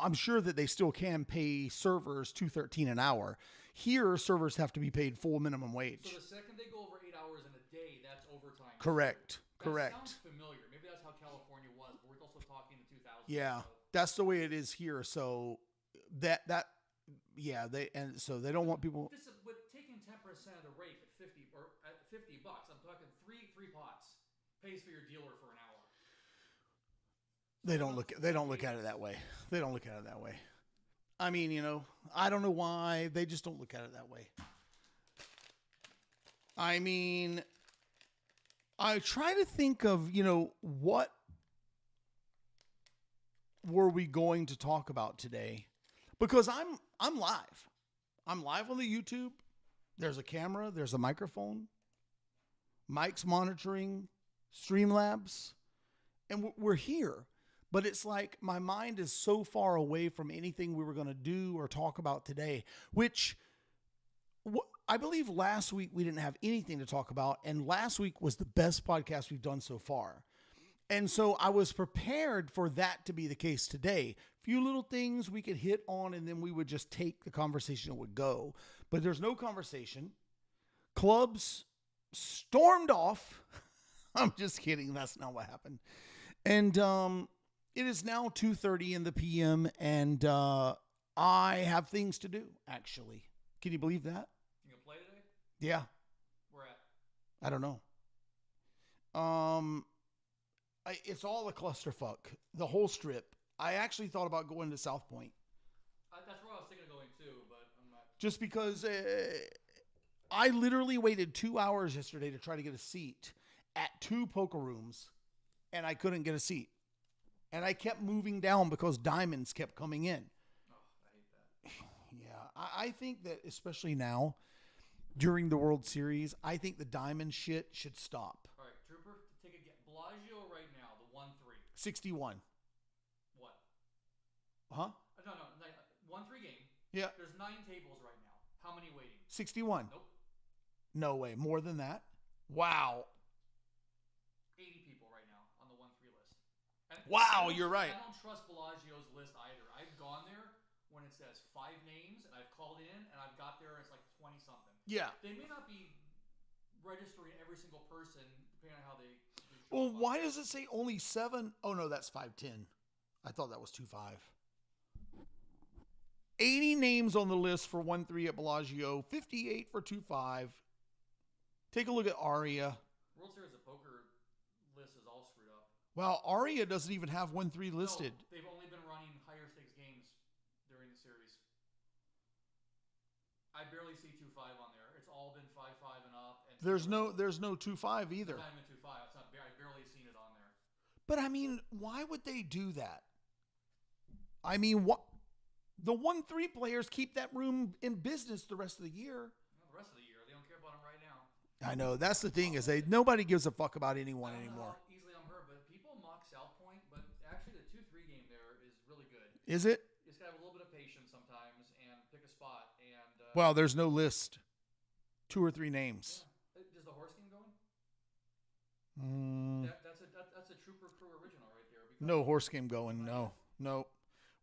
I'm sure that they still can pay servers $2.13 an hour. Here, servers have to be paid full minimum wage. So the second they go over 8 hours in a day, that's overtime. Correct. That Correct. sounds familiar. Maybe that's how California was, but we're also talking the 2000s. Yeah, so. that's the way it is here. So they they don't want people. This is with taking 10% of the rate at 50 or at $50. I'm talking three pots pays for your dealer for an hour. They don't look at it that way. They don't look at it that way. I mean, I don't know why they just don't look at it that way. I mean, I try to think of, what were we going to talk about today? Because I'm live. I'm live on the YouTube. There's a camera, there's a microphone. Mike's monitoring, Streamlabs, and we're here. But it's like my mind is so far away from anything we were going to do or talk about today, which I believe last week we didn't have anything to talk about. And last week was the best podcast we've done so far. And so I was prepared for that to be the case today. A few little things we could hit on and then we would just take the conversation and it would go. But there's no conversation. Clubs stormed off. I'm just kidding. That's not what happened. And it is now 2:30 in the PM and I have things to do, actually. Can you believe that? You gonna play today? Yeah. Where at? I don't know. It's all a clusterfuck. The whole strip. I actually thought about going to South Point. That's where I was thinking of going too, but I'm not. Just because I literally waited 2 hours yesterday to try to get a seat at 2 poker rooms, and I couldn't get a seat. And I kept moving down because diamonds kept coming in. Oh, I hate that. Yeah, I think that especially now, during the World Series, I think the diamond shit should stop. All right, Trooper, take a guess. Bellagio right now, the 1-3. 61. What? Huh? No, 1-3 game. Yeah. There's 9 tables right now. How many waiting? 61. Nope. No way. More than that? Wow. 80 people right now on the 1-3 list. And Wow, you're right. I don't trust Bellagio's list either. I've gone there when it says 5 names, and I've called in, and I've got there, and it's like 20 something. Yeah. They may not be registering every single person depending on how they. Well, why does it say only 7? Oh no, that's 510. I thought that was 2-5. 80 names on the list for 1-3 at Bellagio, 58 for 2-5. Take a look at Aria. World Series of Poker list is all screwed up. Well, Aria doesn't even have 1-3 listed. No, they've only been running higher stakes games during the series. I barely see 2-5 on there. It's all been 5-5 and up. And There's no 2-5 either. It's not even 2-5. It's not. I barely seen it on there. But I mean, why would they do that? I mean, what? The 1-3 players keep that room in business the rest of the year. Well, the rest of the year, they don't care about them right now. I know that's the thing is nobody gives a fuck about anyone I don't know anymore. how easily I'm hurt, but people mock South Point, but actually the 2-3 game there is really good. Is it? You just gotta have a little bit of patience sometimes and pick a spot. And Well, there's no list. 2 or 3 names. yeah. Is the horse game going? That's a Trooper Crew original right there. Because No horse game going. No.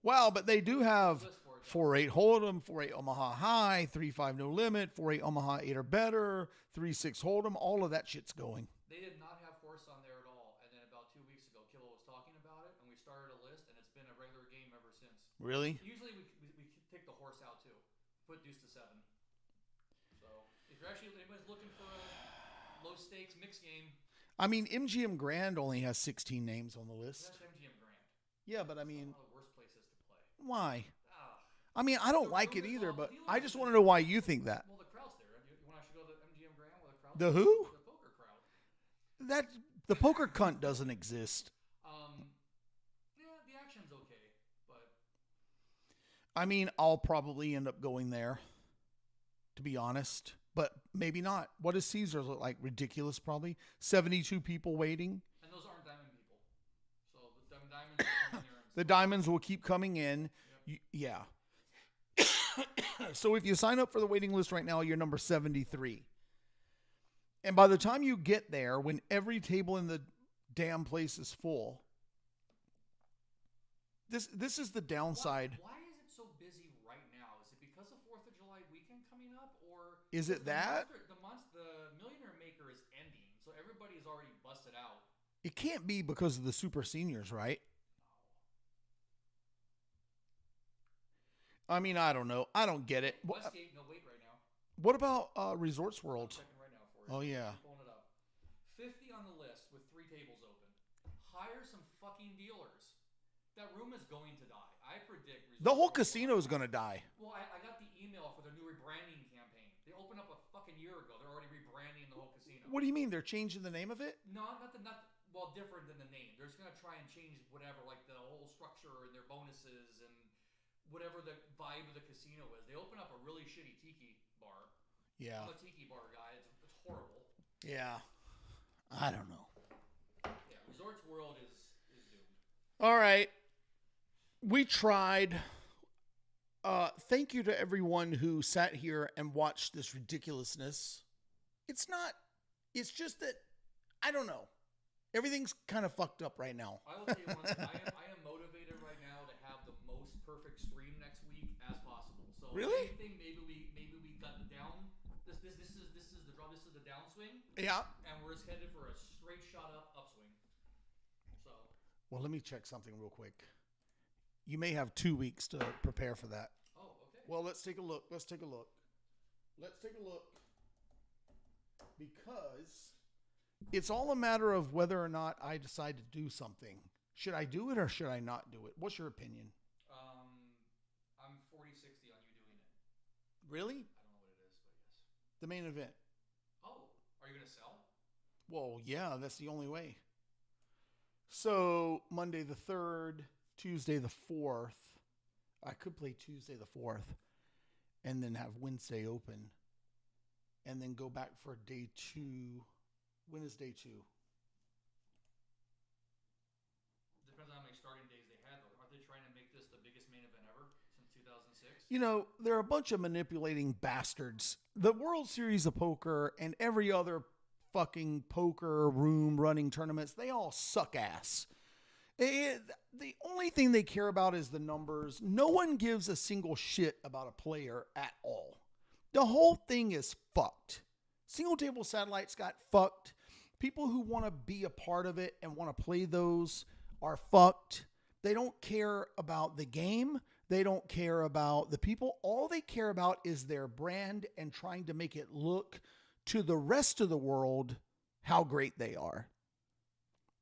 Well, but they do have 4-8 Hold'em, 4-8 Omaha High, 3-5 No Limit, 4-8 Omaha 8 or better, 3-6 Hold'em. All of that shit's going. They did not have horse on there at all. And then about 2 weeks ago, Kilo was talking about it, and we started a list, and it's been a regular game ever since. Really? Usually we take the horse out too. Put deuce to 7. So if you're actually anybody's looking for a low stakes mixed game, I mean, MGM Grand only has 16 names on the list. that's MGM Grand. Yeah, but I mean, One of the worst places to play. why? Ah, I mean, I don't The like it room is either, all- but the I room just is- want to know why you think that. well, the crowd's there. You want to actually go to MGM Grand where the crowd? The who? The poker crowd. That the poker cunt doesn't exist. Yeah, the action's okay, but I mean, I'll probably end up going there, to be honest, but maybe not. What does Caesars look like? Ridiculous, probably. 72 people waiting. and those aren't diamond The diamonds will keep coming in. Yeah. So if you sign up for the waiting list right now, you're number 73. And by the time you get there, when every table in the damn place is full, this is the downside. Why is it so busy right now? Is it because of 4th of July weekend coming up, or Is it that? The Millionaire Maker is ending, so everybody's already busted out. It can't be because of the super seniors, right? I mean, I don't know. I don't get it. Westgate, no wait right now. What about Resorts World? I'm checking right now for you. Oh, yeah. I'm pulling it up. 50 on the list with 3 tables open. Hire some fucking dealers. That room is going to die. I predict. The whole World casino is going to die. Well, I got the email for their new rebranding campaign. They opened up a fucking year ago. They're already rebranding the whole casino. What do you mean? They're changing the name of it? No, well, different than the name. They're just gonna try and change whatever, like the whole structure and their bonuses and whatever the vibe of the casino is. They open up a really shitty tiki bar. Yeah. I'm a tiki bar guy. It's horrible. Yeah. I don't know. Yeah, Resorts World is doomed. All right. We tried. Thank you to everyone who sat here and watched this ridiculousness. It's just that, I don't know. Everything's kind of fucked up right now. I will tell you one thing. I am motivated right now to have the most perfect stream next week as possible. So Really? anything, maybe we got the down. This is the drop. This is the downswing. Yeah. And we're just headed for a straight shot upswing. So. Well, let me check something real quick. You may have 2 weeks to prepare for that. Oh, okay. Well, let's take a look. Because it's all a matter of whether or not I decide to do something. Should I do it or should I not do it? What's your opinion? I'm 40-60 on you doing it. Really? I don't know what it is, but yes. The main event. Oh, are you gonna sell? Well, yeah, that's the only way. So Monday the 3rd, Tuesday the 4th. I could play Tuesday the 4th and then have Wednesday open and then go back for day 2. When is day 2? Depends on how many starting days they had, though. Aren't they trying to make this the biggest main event ever since 2006? You know, they're a bunch of manipulating bastards. The World Series of Poker and every other fucking poker room running tournaments, they all suck ass. The only thing they care about is the numbers. No one gives a single shit about a player at all. The whole thing is fucked. Single table satellites got fucked. People who want to be a part of it and want to play those are fucked. They don't care about the game. They don't care about the people. All they care about is their brand and trying to make it look to the rest of the world how great they are.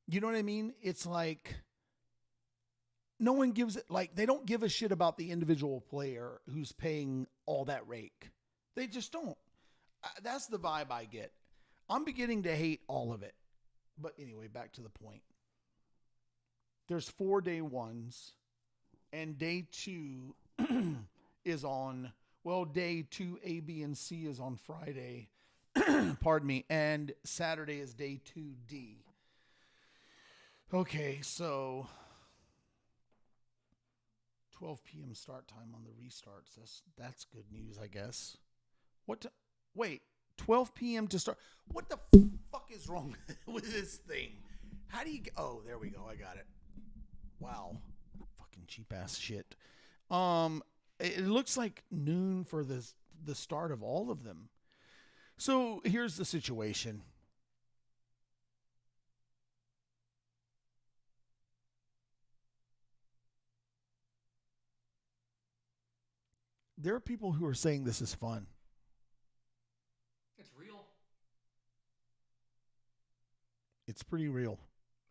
You know what I mean? It's like no one gives it, like they don't give a shit about the individual player who's paying all that rake. They just don't. That's the vibe I get. I'm beginning to hate all of it. But anyway, back to the point. There's 4 day ones, and day 2 is on, well, day 2, A, B, and C is on Friday. Pardon me. And Saturday is day 2D. Okay, so 12 p.m. start time on the restarts. That's good news, I guess. Wait, 12 p.m. to start. What the fuck is wrong with this thing? How do you get... Oh, there we go. I got it. Wow. Fucking cheap ass shit. It looks like noon for the start of all of them. So here's the situation. There are people who are saying this is fun. It's real. It's pretty real.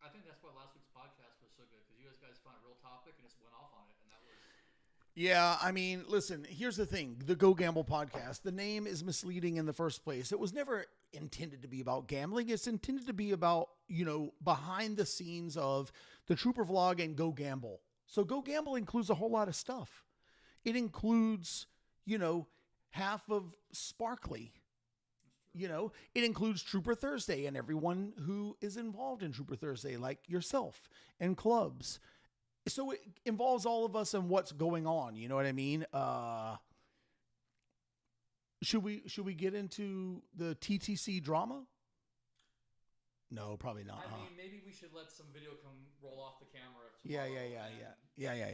I think that's why last week's podcast was so good, because you guys found a real topic and just went off on it, and that was... Yeah, I mean, listen, here's the thing. The Go Gamble podcast, the name is misleading in the first place. It was never intended to be about gambling. It's intended to be about, behind the scenes of the Trooper Vlog and Go Gamble. So Go Gamble includes a whole lot of stuff. It includes, half of Sparkly. It includes Trooper Thursday and everyone who is involved in Trooper Thursday, like yourself and clubs. so it involves all of us and what's going on. You know what I mean? Should we get into the TTC drama? No, probably not. I mean, maybe we should let some video come roll off the camera. Yeah. tomorrow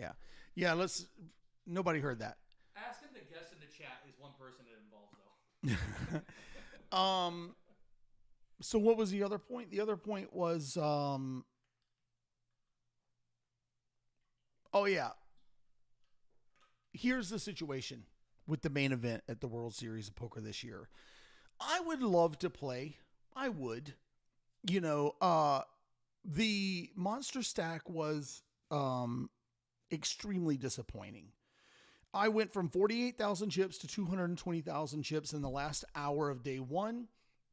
and Yeah, let's. Nobody heard that. Asking the guest in the chat is one person it involves, though. So what was the other point? The other point was, oh yeah. Here's the situation with the main event at the World Series of Poker this year. I would love to play. I would. You know, the monster stack was extremely disappointing. I went from 48,000 chips to 220,000 chips in the last hour of day one.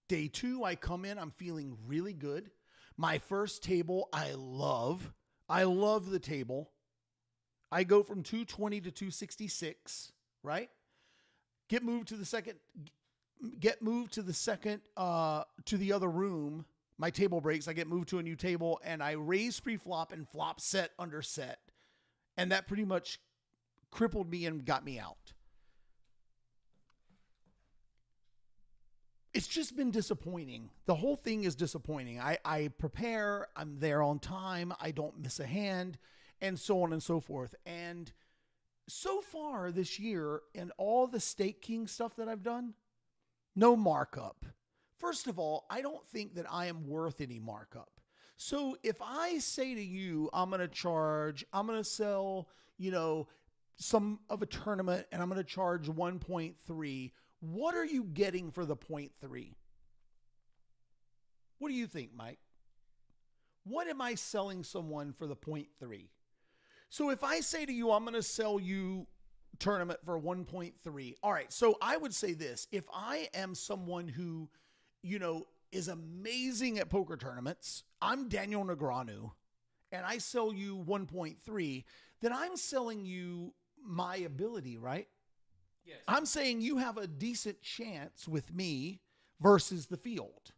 Day two, I come in, I'm feeling really good. My first table, I love. I love the table. I go from 220 to 266, right? Get moved to the second, to the other room. My table breaks. I get moved to a new table and I raise pre-flop and flop set under set. And that pretty much crippled me and got me out. It's just been disappointing. The whole thing is disappointing. I prepare, I'm there on time, I don't miss a hand, and so on and so forth. And so far this year, in all the Stake King stuff that I've done, no markup. First of all, I don't think that I am worth any markup. So if I say to you, I'm going to sell, some of a tournament and I'm going to charge 1.3, what are you getting for the 0.3? What do you think, Mike? What am I selling someone for the 0.3? So if I say to you, I'm going to sell you tournament for 1.3. All right. So I would say this, if I am someone who, is amazing at poker tournaments, I'm Daniel Negreanu, and I sell you 1.3, then I'm selling you my ability, right? Yes. I'm saying you have a decent chance with me versus the field.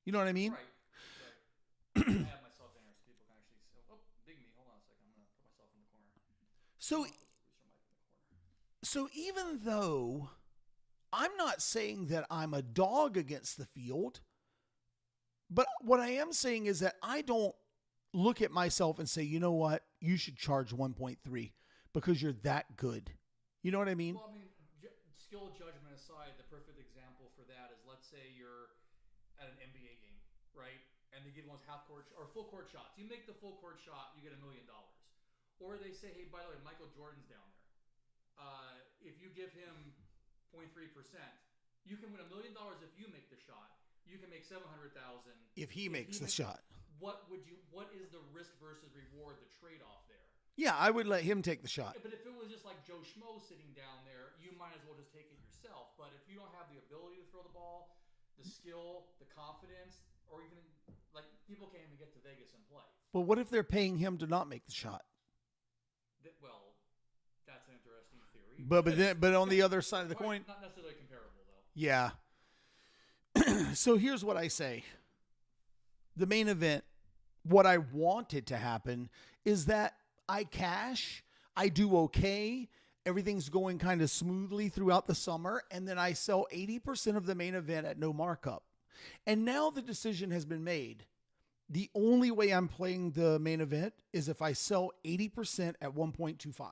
You know what I mean? Right. I have myself in here so people can actually see. Oh, big me. Hold on a second. I'm going to put myself in the corner. So even though I'm not saying that I'm a dog against the field, but what I am saying is that I don't look at myself and say, you know what, you should charge 1.3 because you're that good. You know what I mean? Well, I mean, skill judgment aside, the perfect example for that is, let's say you're at an NBA game, right? And they give you half court or full court shots. You make the full court shot, you get $1 million. Or they say, hey, by the way, Michael Jordan's down there. If you give him 0.3%, you can win $1 million if you make the shot. You can make 700,000 if he makes the shot. What is the risk versus reward, the trade-off there? Yeah, I would let him take the shot. But if it was just like Joe Schmo sitting down there, you might as well just take it yourself. But if you don't have the ability to throw the ball, the skill, the confidence, or even people can't even get to Vegas and play. But what if they're paying him to not make the shot? Well, that's an interesting theory. But on the other side of the coin, not necessarily comparable though. Yeah. So here's what I say. The main event, what I wanted to happen is that I cash, I do okay, everything's going kind of smoothly throughout the summer, and then I sell 80% of the main event at no markup. And now the decision has been made. The only way I'm playing the main event is if I sell 80% at 1.25.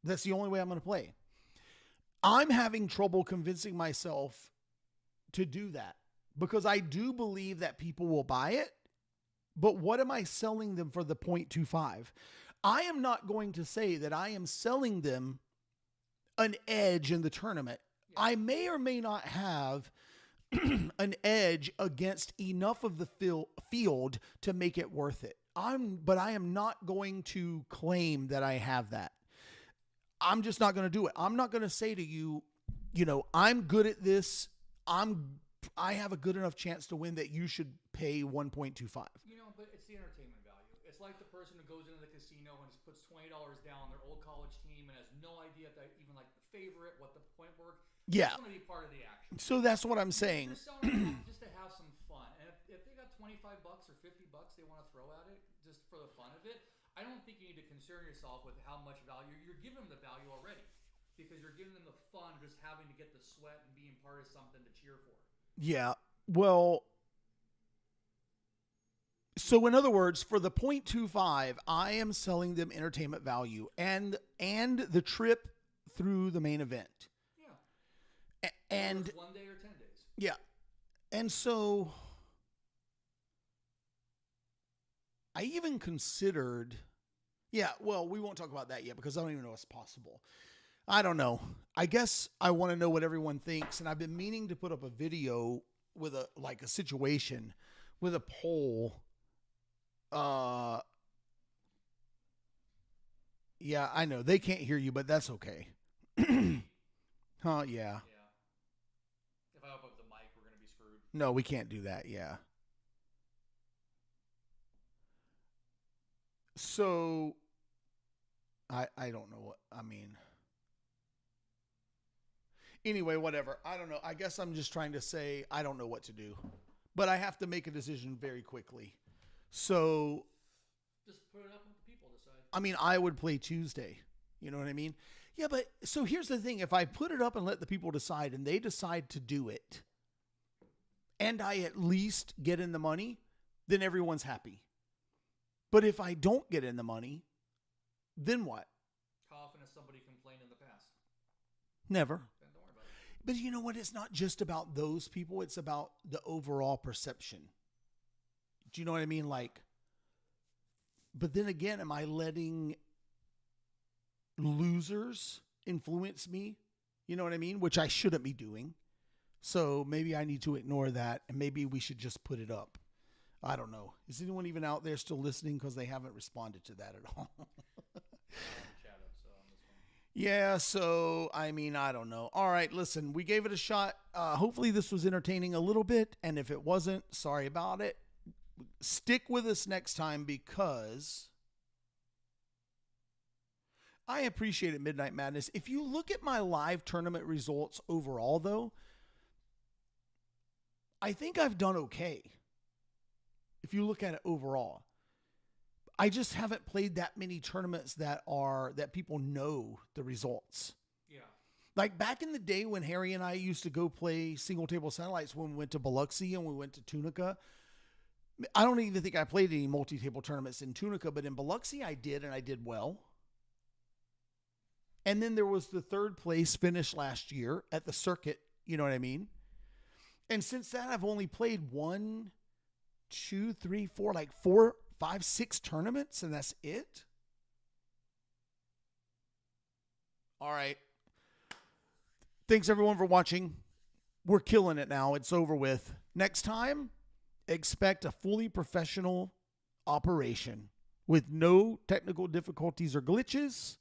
That's the only way I'm going to play. I'm having trouble convincing myself to do that because I do believe that people will buy it. But what am I selling them for the 0.25? I am not going to say that I am selling them an edge in the tournament. Yeah. I may or may not have an edge against enough of the field to make it worth it. But I am not going to claim that I have that. I'm just not going to do it. I'm not going to say to you, I'm good at this. I have a good enough chance to win that you should pay 1.25. But it's the entertainment value. It's like the person who goes into the casino and just puts $20 down on their old college team and has no idea if they even like the favorite, what the point work. Yeah. It's going to be part of the action. So that's what I'm saying. Just to have some fun. And if they got $25 or $50 they want to throw at it, just for the fun of it, I don't think you need to concern yourself with how much value you're giving them the value already, because you're giving them the fun of just having to get the sweat and being part of something to cheer for. Yeah. Well, so in other words, for the 0.25, I am selling them entertainment value and the trip through the main event. Yeah. And Whether it's 1 day or 10 days. yeah. And so I even considered, yeah, well, we won't talk about that yet because I don't even know what's possible. I don't know. I guess I want to know what everyone thinks. And I've been meaning to put up a video with a situation with a poll. Yeah, I know they can't hear you, but that's okay. Huh? Yeah. Yeah. If I open up the mic, we're going to be screwed. No, we can't do that. Yeah. So I don't know what I mean. Anyway, whatever. I don't know. I guess I'm just trying to say I don't know what to do. But I have to make a decision very quickly. So Just put it up and let the people decide. I mean, I would play Tuesday. You know what I mean? Yeah, but so here's the thing. If I put it up and let the people decide and they decide to do it and I at least get in the money, then everyone's happy. But if I don't get in the money, then what? How often has somebody complained in the past? Never. Then don't worry about it. But you know what? It's not just about those people. It's about the overall perception. Do you know what I mean? Like, but then again, am I letting losers influence me? You know what I mean? Which I shouldn't be doing. So maybe I need to ignore that and maybe we should just put it up. I don't know. Is anyone even out there still listening? Because they haven't responded to that at all. Chat up, so on this one. Yeah, so, I mean, I don't know. All right, listen, we gave it a shot. Hopefully this was entertaining a little bit, and if it wasn't, sorry about it. Stick with us next time because I appreciate it, Midnight Madness. If you look at my live tournament results overall, though, I think I've done okay. If you look at it overall. I just haven't played that many tournaments that people know the results. Yeah. Like back in the day when Harry and I used to go play single table satellites when we went to Biloxi and we went to Tunica. I don't even think I played any multi-table tournaments in Tunica, but in Biloxi I did, and I did well. And then there was the third place finish last year at the circuit. You know what I mean? And since that, I've only played 1, 2, 3, 4, like 4, 5, 6 tournaments, and that's it. All right. Thanks everyone for watching. We're killing it now. It's over with. Next time, expect a fully professional operation with no technical difficulties or glitches.